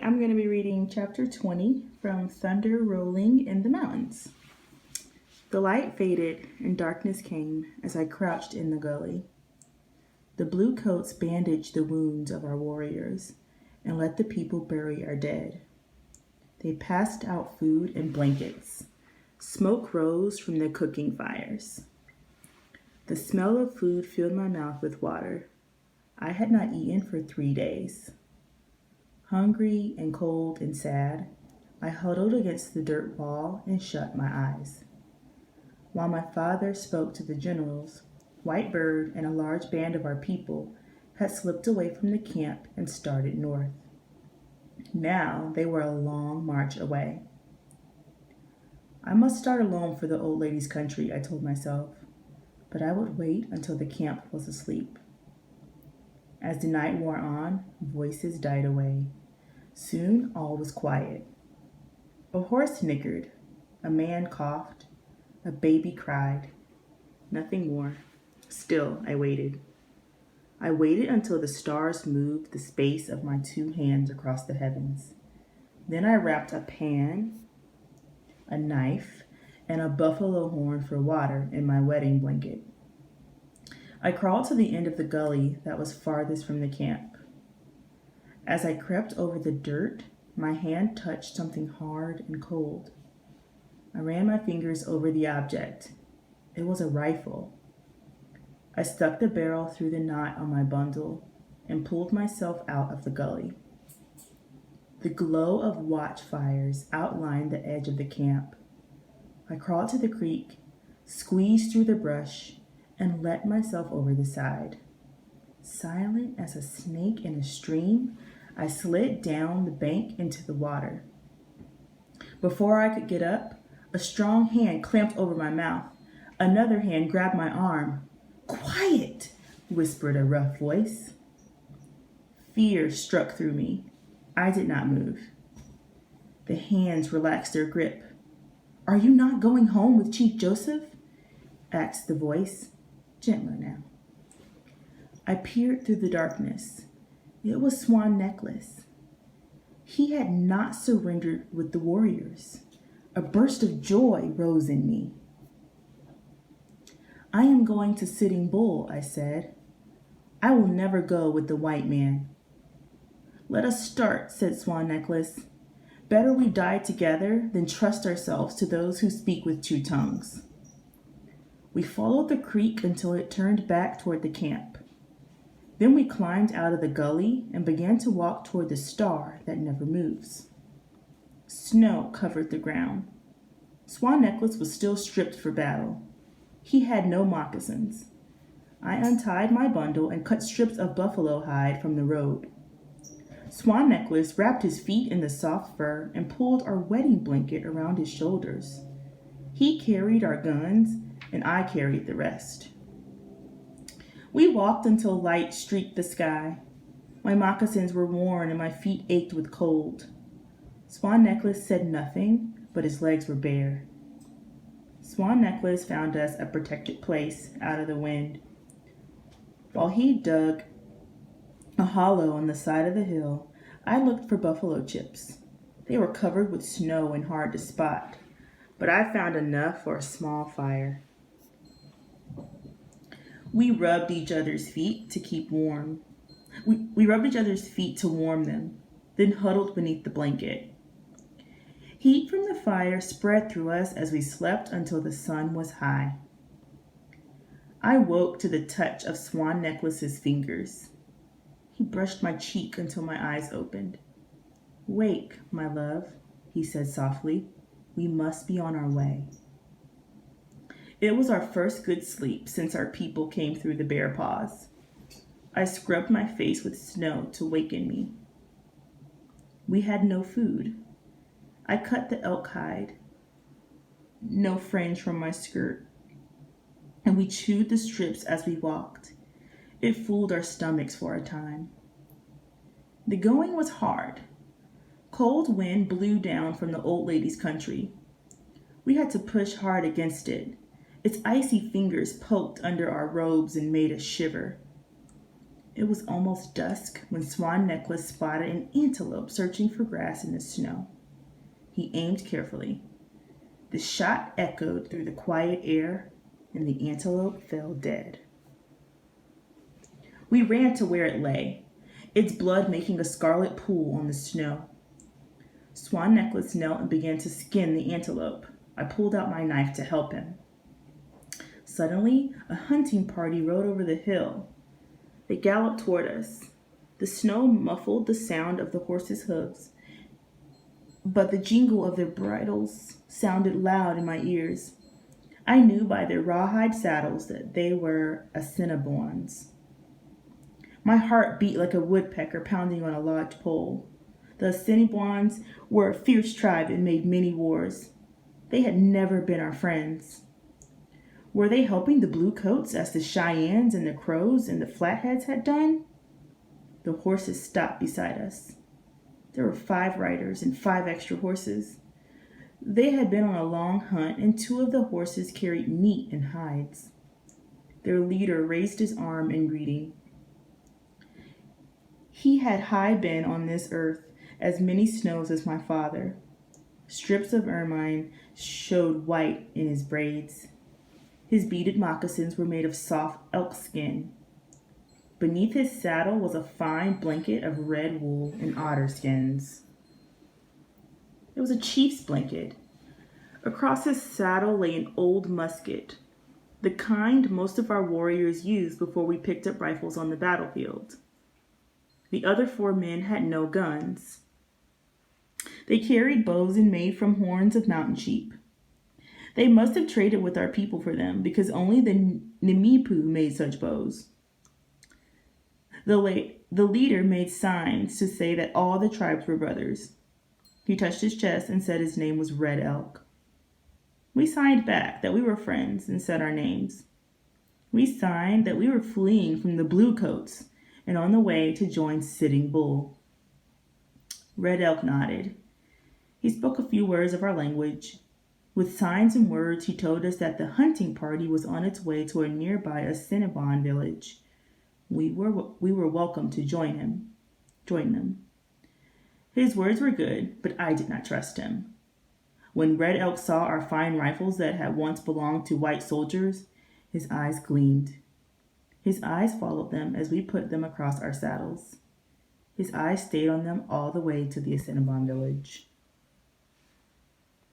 I'm going to be reading chapter 20 from Thunder Rolling in the Mountains. The light faded and darkness came as I crouched in the gully. The blue coats bandaged the wounds of our warriors and let the people bury our dead. They passed out food and blankets. Smoke rose from the cooking fires. The smell of food filled my mouth with water. I had not eaten for 3 days. Hungry and cold and sad, I huddled against the dirt wall and shut my eyes. While my father spoke to the generals, Whitebird and a large band of our people had slipped away from the camp and started north. Now they were a long march away. I must start alone for the old lady's country, I told myself, but I would wait until the camp was asleep. As the night wore on, voices died away. Soon all was quiet. A horse nickered, a man coughed, a baby cried. Nothing more. Still, I waited. I waited until the stars moved the space of my 2 hands across the heavens. Then I wrapped a pan, a knife, and a buffalo horn for water in my wedding blanket. I crawled to the end of the gully that was farthest from the camp. As I crept over the dirt, my hand touched something hard and cold. I ran my fingers over the object. It was a rifle. I stuck the barrel through the knot on my bundle and pulled myself out of the gully. The glow of watchfires outlined the edge of the camp. I crawled to the creek, squeezed through the brush, and let myself over the side. Silent as a snake in a stream, I slid down the bank into the water. Before I could get up, a strong hand clamped over my mouth. Another hand grabbed my arm. "Quiet," whispered a rough voice. Fear struck through me. I did not move. The hands relaxed their grip. "Are you not going home with Chief Joseph?" asked the voice, gentler now. I peered through the darkness. It was Swan Necklace. He had not surrendered with the warriors. A burst of joy rose in me. "I am going to Sitting Bull," I said. "I will never go with the white man." "Let us start," said Swan Necklace. "Better we die together than trust ourselves to those who speak with 2 tongues." We followed the creek until it turned back toward the camp. Then we climbed out of the gully and began to walk toward the star that never moves. Snow covered the ground. Swan Necklace was still stripped for battle. He had no moccasins. I untied my bundle and cut strips of buffalo hide from the road. Swan Necklace wrapped his feet in the soft fur and pulled our wedding blanket around his shoulders. He carried our guns, and I carried the rest. We walked until light streaked the sky. My moccasins were worn and my feet ached with cold. Swan Necklace said nothing, but his legs were bare. Swan Necklace found us a protected place out of the wind. While he dug a hollow on the side of the hill, I looked for buffalo chips. They were covered with snow and hard to spot, but I found enough for a small fire. We rubbed each other's feet to keep warm. We rubbed each other's feet to warm them, then huddled beneath the blanket. Heat from the fire spread through us as we slept until the sun was high. I woke to the touch of Swan Necklace's fingers. He brushed my cheek until my eyes opened. "Wake, my love," he said softly. "We must be on our way." It was our first good sleep since our people came through the Bear Paws. I scrubbed my face with snow to waken me. We had no food. I cut the elk hide, no fringe from my skirt, and we chewed the strips as we walked. It fooled our stomachs for a time. The going was hard. Cold wind blew down from the old lady's country. We had to push hard against it. Its icy fingers poked under our robes and made us shiver. It was almost dusk when Swan Necklace spotted an antelope searching for grass in the snow. He aimed carefully. The shot echoed through the quiet air, and the antelope fell dead. We ran to where it lay, its blood making a scarlet pool on the snow. Swan Necklace knelt and began to skin the antelope. I pulled out my knife to help him. Suddenly, a hunting party rode over the hill. They galloped toward us. The snow muffled the sound of the horses' hooves, but the jingle of their bridles sounded loud in my ears. I knew by their rawhide saddles that they were Assiniboines. My heart beat like a woodpecker pounding on a lodge pole. The Assiniboines were a fierce tribe and made many wars. They had never been our friends. Were they helping the Bluecoats as the Cheyennes and the Crows and the Flatheads had done? The horses stopped beside us. There were 5 riders and 5 extra horses. They had been on a long hunt, and 2 of the horses carried meat and hides. Their leader raised his arm in greeting. He had been on this earth as many snows as my father. Strips of ermine showed white in his braids. His beaded moccasins were made of soft elk skin. Beneath his saddle was a fine blanket of red wool and otter skins. It was a chief's blanket. Across his saddle lay an old musket, the kind most of our warriors used before we picked up rifles on the battlefield. The other 4 men had no guns. They carried bows and made from horns of mountain sheep. They must have traded with our people for them, because only the Nimipu made such bows. The leader made signs to say that all the tribes were brothers. He touched his chest and said his name was Red Elk. We signed back that we were friends and said our names. We signed that we were fleeing from the Bluecoats and on the way to join Sitting Bull. Red Elk nodded. He spoke a few words of our language. With signs and words, he told us that the hunting party was on its way to a nearby Assiniboine village. We were welcome to join them. His words were good, but I did not trust him. When Red Elk saw our fine rifles that had once belonged to white soldiers, his eyes gleamed. His eyes followed them as we put them across our saddles. His eyes stayed on them all the way to the Assiniboine village.